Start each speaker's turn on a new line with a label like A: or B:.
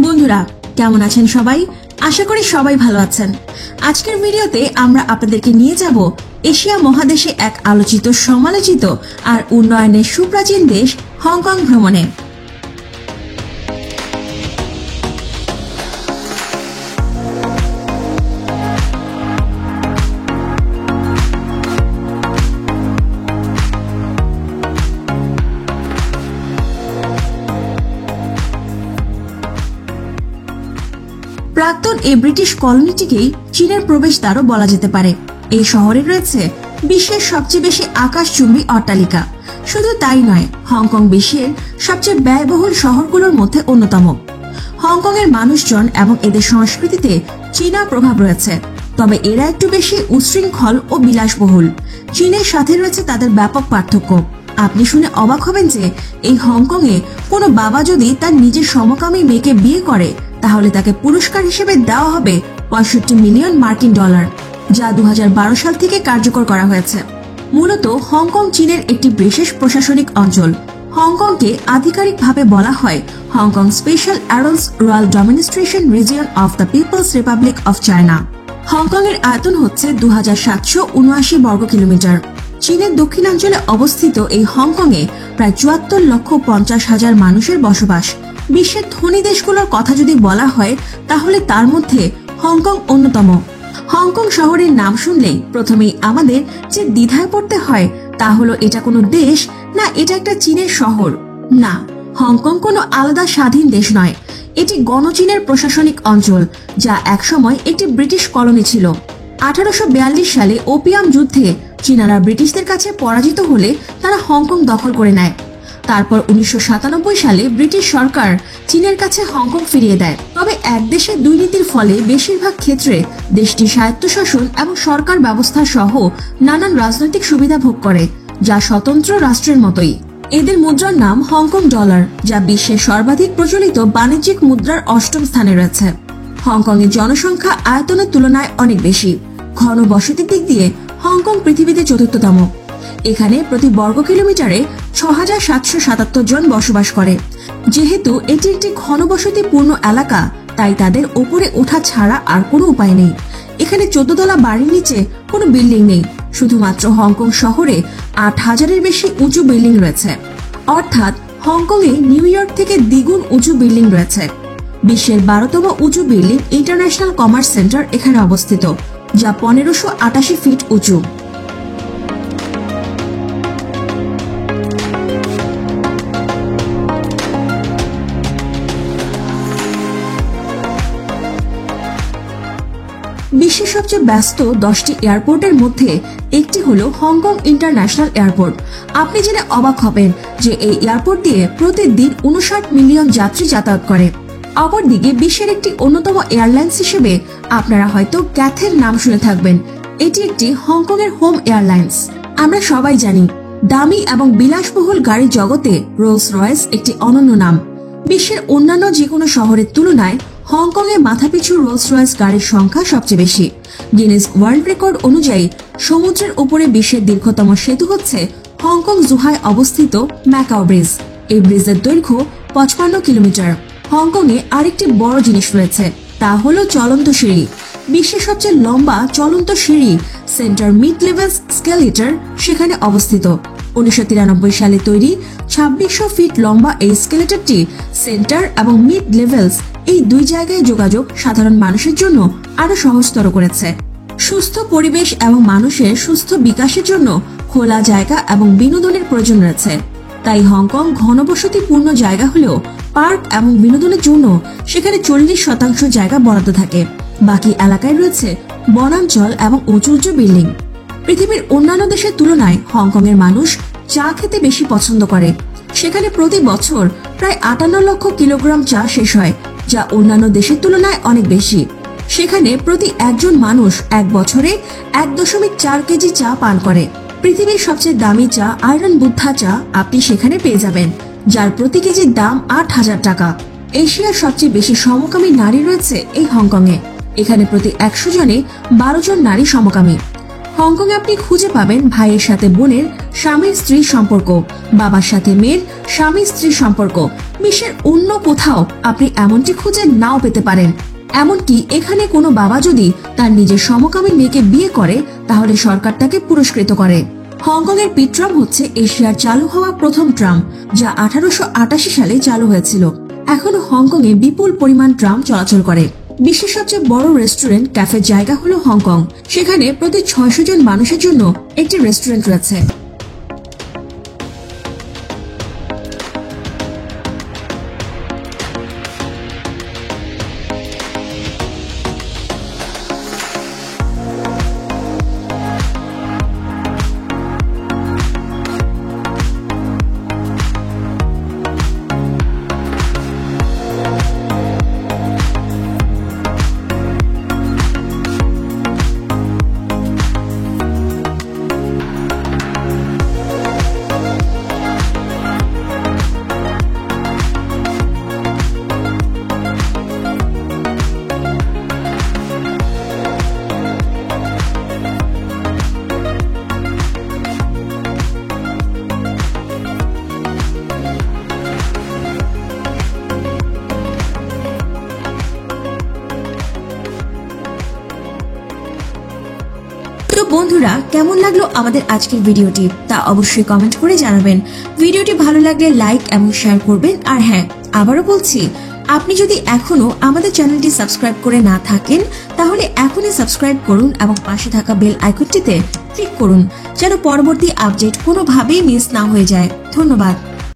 A: বন্ধুরা কেমন আছেন সবাই? আশা করি সবাই ভালো আছেন। আজকের ভিডিওতে আমরা আপনাদেরকে নিয়ে যাব এশিয়া মহাদেশে এক আলোচিত, সমালোচিত আর উন্নয়নের সুপ্রাচীন দেশ হংকং ভ্রমণে। প্রাক্তন এই ব্রিটিশ কলোনিটিকেই চীনের প্রবেশদ্বারও বলা যেতে পারে। এই শহরে রয়েছে বিশ্বের সবচেয়ে বেশি আকাশচুম্বী অট্টালিকা। শুধু তাই নয়, হংকং বিশ্বের সবচেয়ে ব্যয়বহুল শহরগুলোর মধ্যে অন্যতম। হংকং এর মানুষজন এবং এদের সংস্কৃতিতে চীনা প্রভাব রয়েছে, তবে এরা একটু বেশি উচ্ছৃঙ্খল ও বিলাসবহুল। চীনের সাথে রয়েছে তাদের ব্যাপক পার্থক্য। আপনি শুনে অবাক হবেন যে এই হংকং এ কোনো বাবা যদি তার নিজের সমকামী মেয়েকে বিয়ে করে, তাহলে তাকে পুরস্কার হিসেবে দেওয়া হবে ৬৫ মিলিয়ন মার্কিন ডলার, যা ২০১২ সাল থেকে কার্যকর করা হয়েছে। মূলত হংকং চীনের একটি বিশেষ প্রশাসনিক অঞ্চল। হংকংকে আধিকারিকভাবে বলা হয় হংকং স্পেশাল অ্যারোলস রয়্যাল administration region of the People's Republic of China. Hong Kong এর আয়তন হচ্ছে ২৭৭৭ বর্গ কিলোমিটার। চীনের দক্ষিণাঞ্চলে অবস্থিত এই হংকং এ প্রায় ৭৪,৫০,০০০ মানুষের বসবাস। বিশ্বের ধনী দেশগুলোর কথা যদি বলা হয়, তাহলে তার মধ্যে হংকং অন্যতম। হংকং শহরের নাম শুনলেই প্রথমেই আমাদের যে দ্বিধায় পড়তে হয় তা হলো এটা কোনো দেশ না এটা একটা চীনের শহর। না, হংকং কোনো আলাদা স্বাধীন দেশ নয়, এটি গণচীনের প্রশাসনিক অঞ্চল, যা একসময় একটি ব্রিটিশ কলোনি ছিল। ১৮৪২ সালে ওপিয়াম যুদ্ধে চীনারা ব্রিটিশদের কাছে পরাজিত হলে তারা হংকং দখল করে নেয়। তারপর ১৯৯৭ সালে ব্রিটিশ সরকার চীনের কাছে হংকং ফিরিয়ে দেয়। তবে এক দেশে দুই নীতির ফলে বেশিরভাগ ক্ষেত্রে দেশটি স্বায়ত্তশাসন এবং সরকার ব্যবস্থা সহ নানান রাজনৈতিক সুবিধা ভোগ করে, যা স্বতন্ত্র রাষ্ট্রের মতোই। এদের মুদ্রার নাম হংকং ডলার, যা বিশ্বের সর্বাধিক প্রচলিত বাণিজ্যিক মুদ্রার ৮ম স্থানে রয়েছে। হংকং এর জনসংখ্যা আয়তনের তুলনায় অনেক বেশি। ঘন বসতির দিক দিয়ে হংকং পৃথিবীতে ৪র্থতম। এখানে প্রতি বর্গ কিলোমিটারে ৬,৭৭৭ জন বসবাস করে। যেহেতু এটি একটি ঘনবসতিপূর্ণ এলাকা, তাই তাদের ওপরে ওঠা ছাড়া আর কোনো উপায় নেই। এখানে ১৪ তলা বাড়ির নিচে কোনো বিল্ডিং নেই। শুধুমাত্র হংকং শহরে ৮,০০০-এর বেশি উঁচু বিল্ডিং রয়েছে, অর্থাৎ হংকং এ নিউ ইয়র্ক থেকে দ্বিগুণ উঁচু বিল্ডিং রয়েছে। বিশ্বের ১২তম উঁচু বিল্ডিং ইন্টারন্যাশনাল কমার্স সেন্টার এখানে অবস্থিত, যা ১৫৮৮ ফিট উঁচু। বিশ্বের সবচেয়ে ব্যস্ত ১০টি এয়ারপোর্টের মধ্যে একটি হলো হংকং ইন্টারন্যাশনাল এয়ারপোর্ট। আপনি জেনে অবাক হবেন যে এই এয়ারপোর্ট দিয়ে প্রতিদিন ৫৯ মিলিয়ন যাত্রী যাতায়াত করে। অপরদিকে বিশ্বের একটি অন্যতম এয়ারলাইন্স হিসেবে আপনারা হয়তো ক্যাথের নাম শুনে থাকবেন। এটি একটি হংকং এর হোম এয়ারলাইন্স। আমরা সবাই জানি দামি এবং বিলাসবহুল গাড়ির জগতে রোলস রয়েস একটি অনন্য নাম। বিশ্বের অন্যান্য যে কোনো শহরের তুলনায় হংকং এ মাথাপিছু রোলস রয়েস গাড়ির সংখ্যা সবচেয়ে বেশি। গিনেস ওয়ার্ল্ড রেকর্ড অনুযায়ী সমুদ্রের উপরে বিশ্বের দীর্ঘতম সেতু হচ্ছে হংকং জুহায় অবস্থিত ম্যাকাও ব্রিজ। এই ব্রিজের দৈর্ঘ্য ৫৫ কিলোমিটার। হংকং এ আরেকটি বড় জিনিস রয়েছে, তা হলো চলন্ত সিঁড়ি। বিশ্বের সবচেয়ে লম্বা চলন্ত সিঁড়ি সেন্টার মিড লেভেলস স্কেলেটর সেখানে অবস্থিত। ১৯৯৩ সালে তৈরি ২৬০০ ফিট লম্বা এই স্কেলেটরটি সেন্টার এবং মিড লেভেলস এই দুই জায়গায় যোগাযোগ সাধারণ মানুষের জন্য আরো সহজতর করেছে। সুস্থ পরিবেশ এবং মানুষের সুস্থ বিকাশের জন্য খোলা জায়গা এবং বিনোদনের প্রয়োজন রয়েছে। তাই হংকং ঘনবসতিপূর্ণ জায়গা হলেও পার্ক এবং বিনোদনের জন্য সেখানে ৪০% জায়গা বরাদ্দ থাকে। বাকি এলাকায় রয়েছে বনাঞ্চল এবং উঁচু উঁচু বিল্ডিং। পৃথিবীর অন্যান্য দেশের তুলনায় হংকং এর মানুষ চা খেতে বেশি পছন্দ করে। সেখানে প্রতি বছর প্রায় ৫৮ লক্ষ কিলোগ্রাম চা শেষ হয়, যা অন্যান্য দেশের তুলনায় অনেক বেশি। সেখানে প্রতি একজন মানুষ এক বছরে ১.৪ কেজি চা পান করে। পৃথিবীর সবচেয়ে দামি চা আয়রন বুদ্ধা চা আপনি সেখানে পেয়ে যাবেন, যার প্রতি কেজির দাম ৮,০০০ টাকা। এশিয়ার সবচেয়ে বেশি সমকামী নারী রয়েছে এই হংকং এ। এখানে প্রতি ১০০ জনে ১২ জন নারী সমকামী। হংকং এ আপনি খুঁজে পাবেন ভাইয়ের সাথে বোনের স্বামী স্ত্রীর সম্পর্ক, বাবার সাথে মেয়ের স্বামী স্ত্রীর সম্পর্ক। বিশ্বের অন্য কোথাও আপনি এমনটি খুঁজে নাও পেতে পারেন। এমনকি এখানে কোনো বাবা যদি তার নিজের সমকামী মেয়েকে বিয়ে করে তাহলে সরকার তাকে পুরস্কৃত করে। হংকং এর পি ট্রাম হচ্ছে এশিয়ার চালু হওয়া প্রথম ট্রাম, যা 1888 সালে চালু হয়েছিল। এখন হংকং এ বিপুল পরিমাণ ট্রাম চলাচল করে। বিশ্বের সবচেয়ে বড় রেস্টুরেন্ট ক্যাফের জায়গা হলো হংকং। সেখানে প্রতি 600 জন মানুষের জন্য একটি রেস্টুরেন্ট রয়েছে। তো বন্ধুরা, কেমন লাগলো আমাদের আজকের ভিডিওটি তা অবশ্যই কমেন্ট করে জানাবেন। ভিডিওটি ভালো লাগলে লাইক এবং শেয়ার করবেন। আর হ্যাঁ, আবারও বলছি, আপনি যদি এখনো আমাদের চ্যানেলটি সাবস্ক্রাইব করে না থাকেন তাহলে এখনই সাবস্ক্রাইব করুন এবং পাশে থাকা বেল আইকনটিতে ক্লিক করুন যেন পরবর্তী আপডেট কোনোভাবেই মিস না হয়ে যায়। ধন্যবাদ।